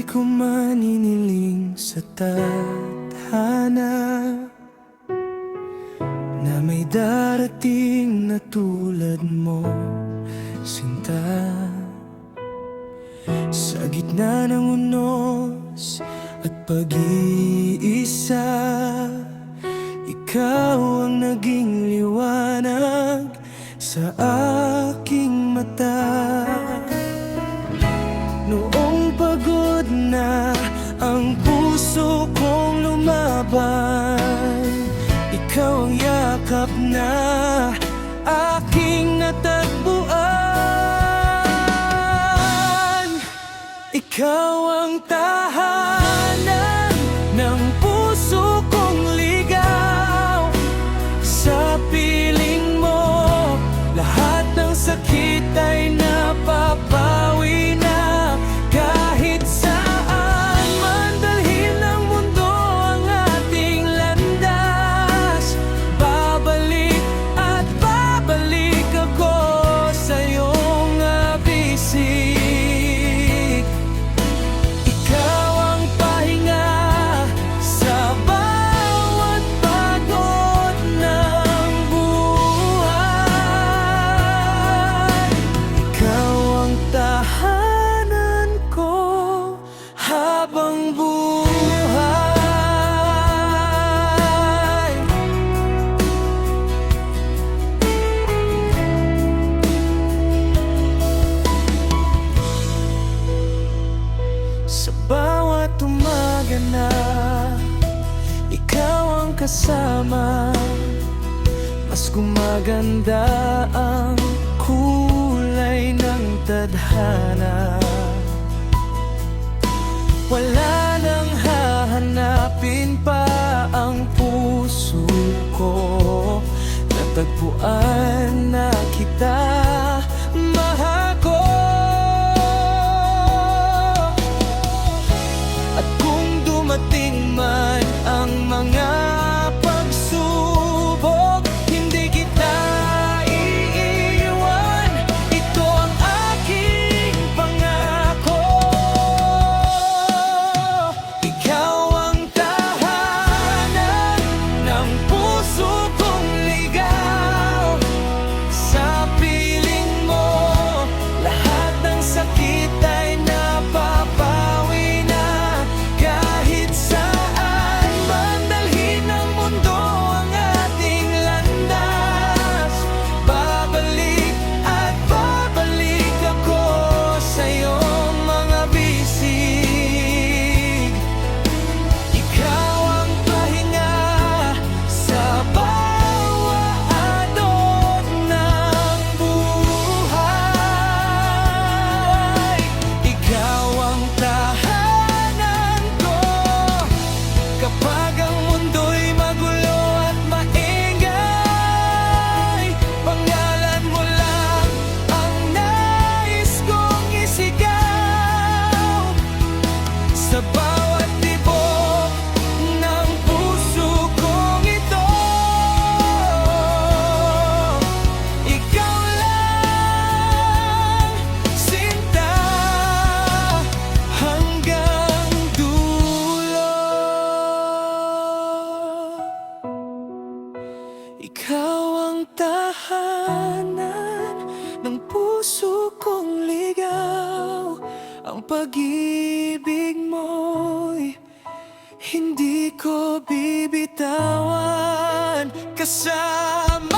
ko maniniling sa tadhana na may darating na tulad mo, sinta. Sa gitna ng unos at pag-iisa, ikaw ang naging liwanag sa aking mata. Noong pagod na ang puso kong lumaban, ikaw ang yakap na aking natagpuan. Ikaw ang tahanan ng puso kong ligaw. Sa piling mo, lahat ng sakit ay napapawi na. Kahit saan man dalhin ng mundo ang ating landas, babalik at babalik ako sa iyong abisig. Ikaw ang pahinga sa bawat pagod ng buhay. Ikaw ang tahanan ko habang buhay. Sa bawat umaga na ikaw ang kasama, mas gumaganda ang kulay ng tadhana. Wala nang hahanapin pa ang puso ko, natagpuan na kita, mahal ko. At kung dumating man ang mga pagsubok, hindi kita iiwan. Ito ang aking pangako. Ikaw ang tahanan ng puso kong ligaw. Sa piling mo, lahat ng sakit ay napapawi na. Kahit saan man dalhin ng mundo ang ating landas, babalik at babalik ako sa iyong mga bisig. Ikaw ang pahinga sa bawat adot ng buhay. Ikaw ang tahanan ko kapag ang mundo'y magulo at maingay. Pangalan mo lang ang nais kong isigaw sa bawat tibok ng puso kong ito. Ikaw lang, sinta, hanggang dulo. Ikaw ang tahanan ng puso kong ligaw. Ang pag-ibig mo'y hindi ko bibitawan. Kasama